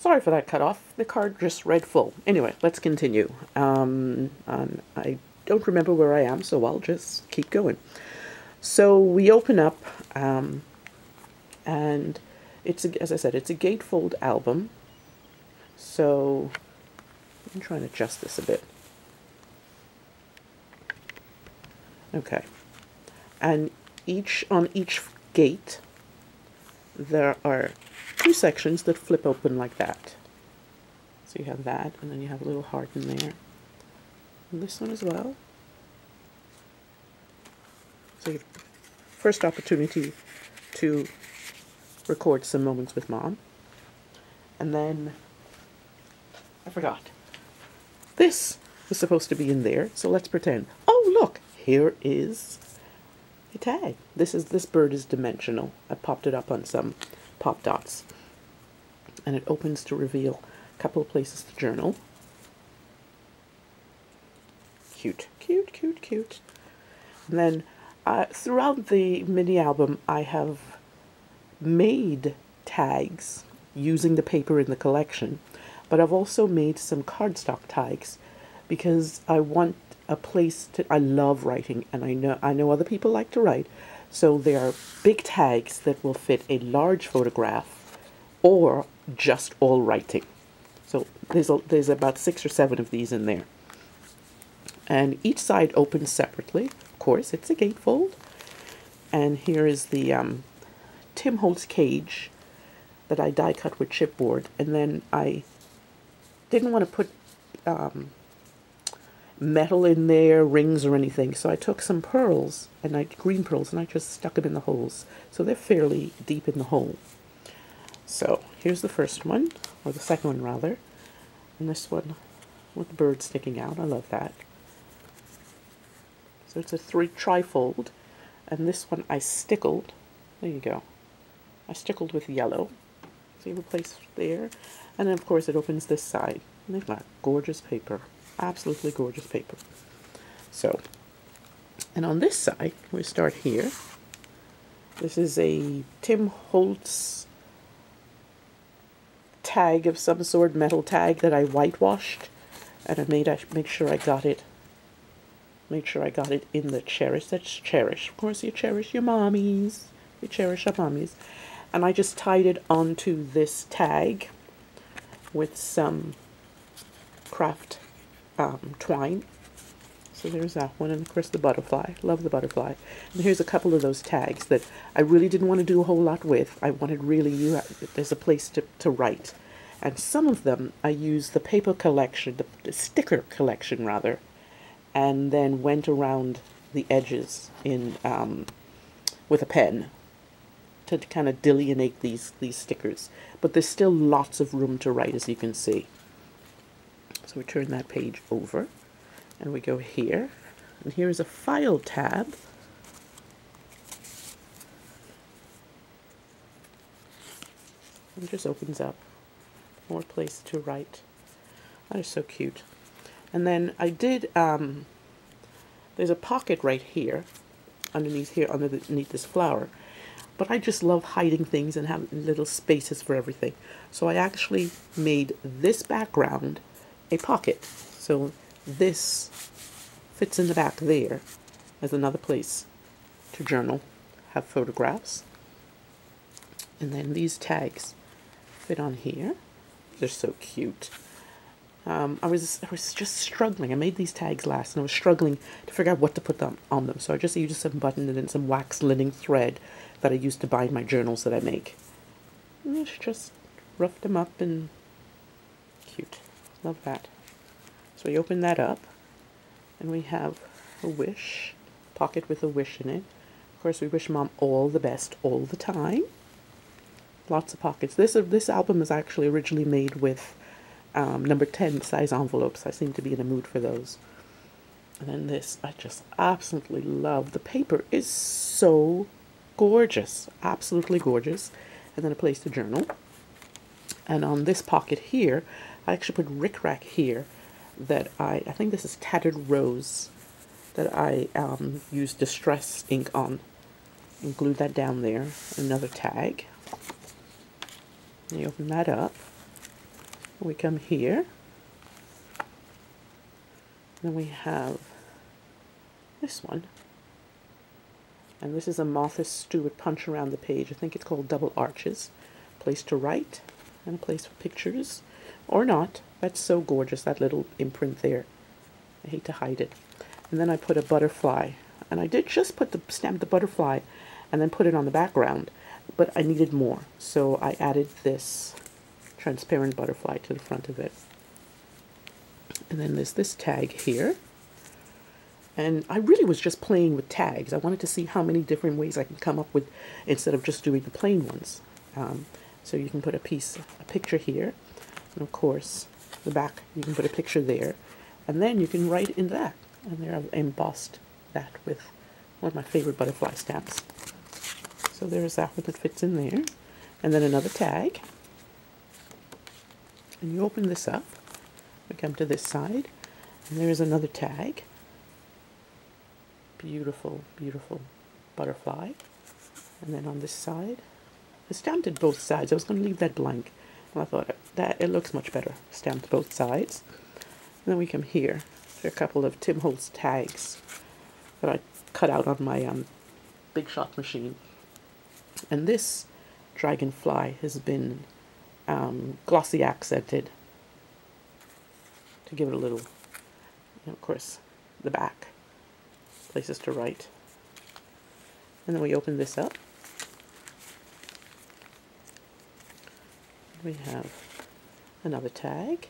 Sorry for that cut off. The card just read full. Anyway, let's continue. I don't remember where I am, so I'll just keep going. So we open up, and it's, as I said, it's a gatefold album. So I'm trying to adjust this a bit. Okay. And on each gate, there are two sections that flip open like that. So you have that, and then you have a little heart in there. And this one as well. So your first opportunity to record some moments with Mom. And then, I forgot. This was supposed to be in there, so let's pretend. Oh, look, here is a tag. This bird is dimensional. I popped it up on some pop dots. And it opens to reveal a couple of places to journal. Cute, cute, cute, cute. And then throughout the mini album, I have made tags using the paper in the collection, but I've also made some cardstock tags because I want a place to. I love writing, and I know other people like to write, so there are big tags that will fit a large photograph or just all writing. So there's about 6 or 7 of these in there. And each side opens separately. Of course, it's a gatefold. And here is the Tim Holtz cage that I die cut with chipboard. And then I didn't want to put metal in there, rings or anything. So I took some pearls, green pearls, and I just stuck them in the holes. So they're fairly deep in the hole. So here's the first one, or the second one rather. And this one with the bird sticking out. I love that. So it's a trifold, and this one I stickled. There you go. I stickled with yellow. So you have a place there. And then of course it opens this side. And they've got gorgeous paper. Absolutely gorgeous paper. So, and on this side, we start here. This is a Tim Holtz tag of some sort, metal tag that I whitewashed. And I make sure I got it. Make sure I got it in the cherish. That's cherish. Of course, you cherish your mommies. You cherish your mommies. And I just tied it onto this tag with some craft twine. So there's that one. And of course the butterfly. Love the butterfly. And here's a couple of those tags that I really didn't want to do a whole lot with. I wanted really there's a place to write. And some of them I used the paper collection, the sticker collection rather, and then went around the edges in with a pen to kind of delineate these stickers. But there's still lots of room to write, as you can see. So we turn that page over, and we go here, and here is a file tab. It just opens up. More place to write. That is so cute. And then I did, there's a pocket right here, underneath this flower. But I just love hiding things and having little spaces for everything. So I actually made this background a pocket. So this fits in the back there as another place to journal, have photographs. And then these tags fit on here. They're so cute. I was just struggling. I made these tags last, and I was struggling to figure out what to put on them. So I just used some button and then some wax linen thread that I used to bind my journals that I make. And just roughed them up, and cute. Love that. So we open that up, and we have a wish pocket with a wish in it. Of course, we wish Mom all the best all the time. Lots of pockets. This album is actually originally made with number 10 size envelopes. I seem to be in a mood for those. And then this, I just absolutely love. The paper is so gorgeous, absolutely gorgeous. And then a place to journal. And on this pocket here, I actually put rickrack here that I think this is Tattered Rose, that I used Distress ink on and glued that down there. Another tag. And you open that up. We come here. Then we have this one. And this is a Martha Stewart punch around the page. I think it's called Double Arches. Place to write and a place for pictures. Or not. That's so gorgeous, that little imprint there. I hate to hide it. And then I put a butterfly. And I did just stamp the butterfly and then put it on the background. But I needed more. So I added this transparent butterfly to the front of it. And then there's this tag here. And I really was just playing with tags. I wanted to see how many different ways I can come up with instead of just doing the plain ones. So you can put a picture here. And of course, the back, you can put a picture there. And then you can write in that. And there I've embossed that with one of my favorite butterfly stamps. So there's that one that fits in there. And then another tag. And you open this up. We come to this side. And there is another tag. Beautiful, beautiful butterfly. And then on this side, I stamped it both sides. I was going to leave that blank. And I thought that it looks much better. Stamped both sides. And then we come here. There are a couple of Tim Holtz tags that I cut out on my Big Shot machine. And this dragonfly has been glossy accented to give it a little, and of course, the back. Places to write. And then we open this up. We have another tag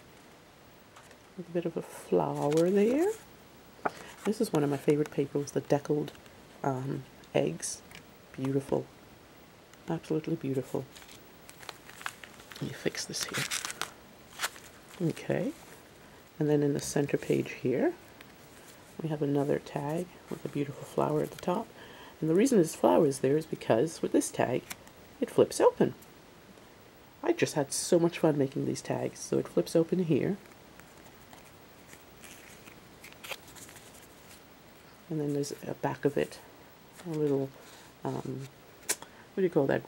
with a bit of a flower there. This is one of my favorite papers, the deckled eggs. Beautiful. Absolutely beautiful. Let me fix this here. Okay. And then in the center page here, we have another tag with a beautiful flower at the top. And the reason this flower is there is because with this tag, it flips open. I just had so much fun making these tags. So it flips open here. And then there's a back of it, a little, what do you call that?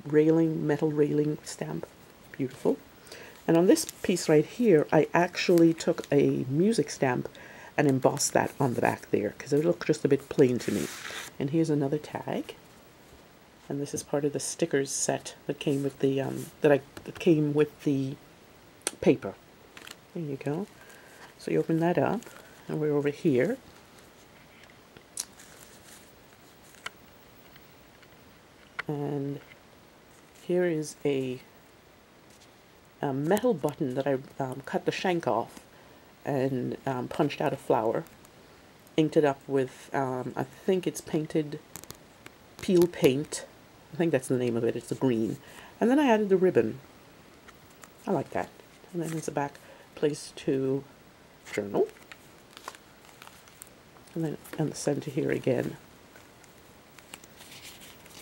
Railing, metal railing stamp. Beautiful. And on this piece right here, I actually took a music stamp and embossed that on the back there because it looked just a bit plain to me. And here's another tag, and this is part of the stickers set that came with the that came with the paper. There you go. So you open that up, and we're over here. And here is a metal button that I cut the shank off and punched out a flower, inked it up with, I think it's painted peel paint. I think that's the name of it. It's a green. And then I added the ribbon. I like that. And then there's a back place to journal. And then in the center here again,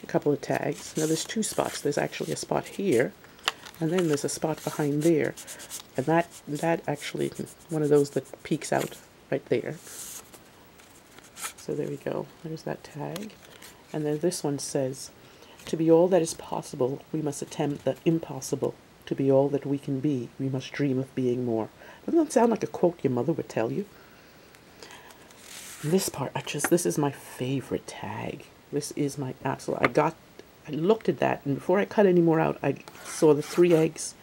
a couple of tags. Now there's two spots. There's actually a spot here, and then there's a spot behind there. And that actually, one of those that peeks out right there. So there we go. There's that tag. And then this one says, to be all that is possible, we must attempt the impossible. To be all that we can be, we must dream of being more. Doesn't that sound like a quote your mother would tell you? And this part, this is my favorite tag. This is my absolute, I looked at that, and before I cut any more out, I saw the 3 eggs,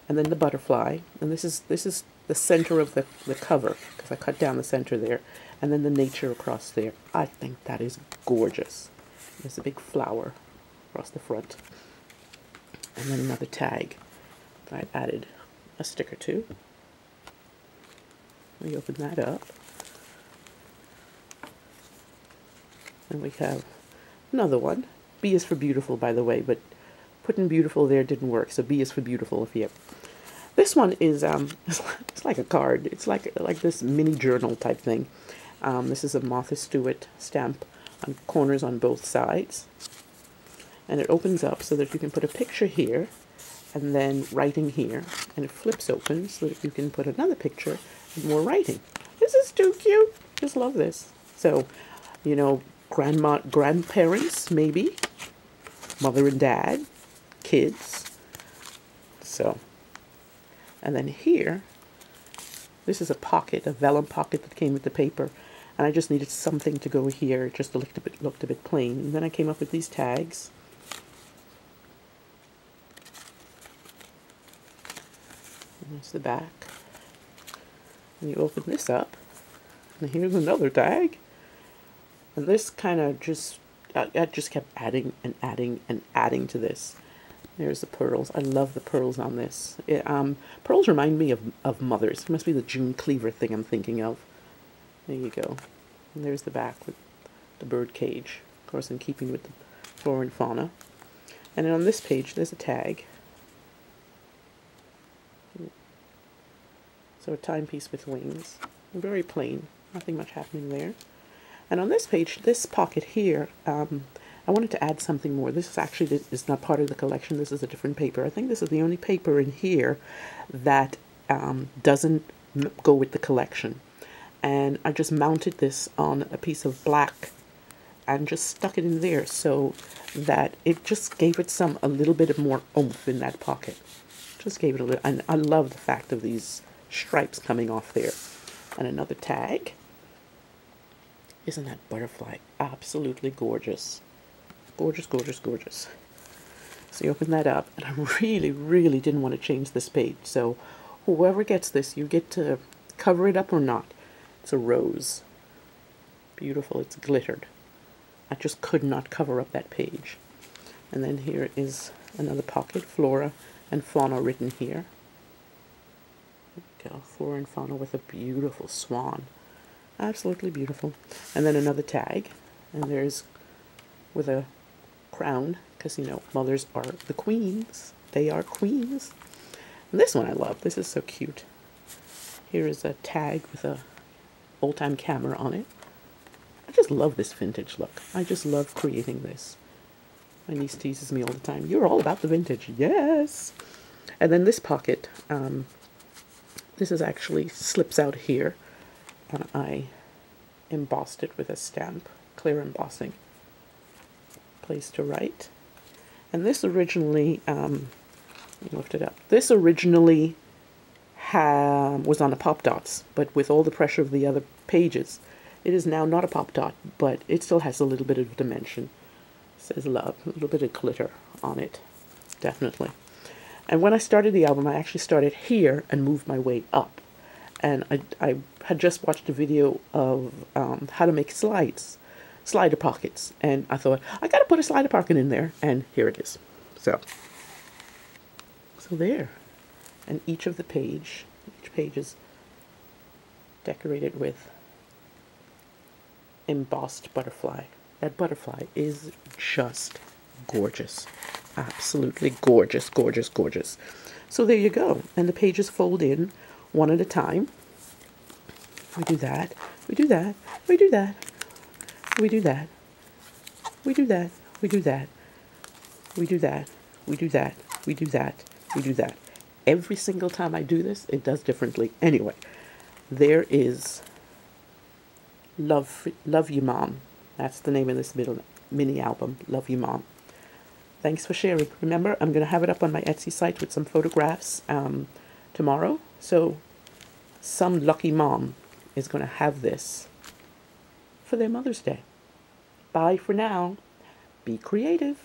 and then the butterfly, and this is the center of the cover, because I cut down the center there, and then the nature across there. I think that is gorgeous. There's a big flower across the front, and then another tag that I added a sticker to. We open that up, and we have another one. B is for beautiful, by the way, but putting beautiful there didn't work, so B is for beautiful if you. This one is it's like a card. It's like this mini journal type thing. This is a Martha Stewart stamp on corners on both sides, and it opens up so that you can put a picture here, and then writing here, and it flips open so that you can put another picture and more writing. This is too cute. Just love this. So, you know, grandparents, maybe, mother and dad, kids. So, And then here, this is a pocket, a vellum pocket that came with the paper. And I just needed something to go here. It just looked a bit plain. And then I came up with these tags. And there's the back. And you open this up. And here's another tag. And this kind of just, I just kept adding and adding and adding to this. There's the pearls. I love the pearls on this. Pearls remind me of mothers. It must be the June Cleaver thing I'm thinking of. There you go. And there's the back with the bird cage. Of course, in keeping with the flora and fauna. And then on this page, there's a tag. So a timepiece with wings. Very plain. Nothing much happening there. And on this page, this pocket here, I wanted to add something more. This is actually is not part of the collection. This is a different paper. I think this is the only paper in here that doesn't go with the collection. And I just mounted this on a piece of black and just stuck it in there so that it just gave it a little bit of more oomph in that pocket. Just gave it a little, and I love the fact of these stripes coming off there. And another tag. Isn't that butterfly absolutely gorgeous? Gorgeous, gorgeous, gorgeous. So you open that up, and I really, really didn't want to change this page. So whoever gets this, you get to cover it up or not. It's a rose. Beautiful, it's glittered. I just could not cover up that page. And then here is another pocket, flora and fauna written here. There we go, flora and fauna with a beautiful swan. Absolutely beautiful. And then another tag, and there's with a crown, because you know mothers are the queens. They are queens. And this one I love. This is so cute. Here is a tag with a old-time camera on it. I just love this vintage look. I just love creating this. My niece teases me all the time. You're all about the vintage. Yes. And then this pocket, this is actually slips out here, and I embossed it with a stamp, clear embossing. Place to write. And this originally, lift it up. This originally was on a Pop Dots, but with all the pressure of the other pages, it is now not a Pop Dot, but it still has a little bit of dimension. It says love, a little bit of glitter on it, definitely. And when I started the album, I actually started here and moved my way up. And I had just watched a video of how to make slider pockets, and I thought, I gotta put a slider pocket in there, and here it is. So there. And each page is decorated with embossed butterfly. That butterfly is just gorgeous. Absolutely gorgeous, gorgeous, gorgeous. So there you go. And the pages fold in one at a time. We do that. We do that. We do that. We do that. We do that. We do that. We do that. We do that. We do that. We do that. Every single time I do this, it does differently. Anyway, there is Love You Mom. That's the name of this mini album, Love You Mom. Thanks for sharing. Remember, I'm going to have it up on my Etsy site with some photographs tomorrow. So some lucky mom is going to have this for their Mother's Day. Bye for now. Be creative.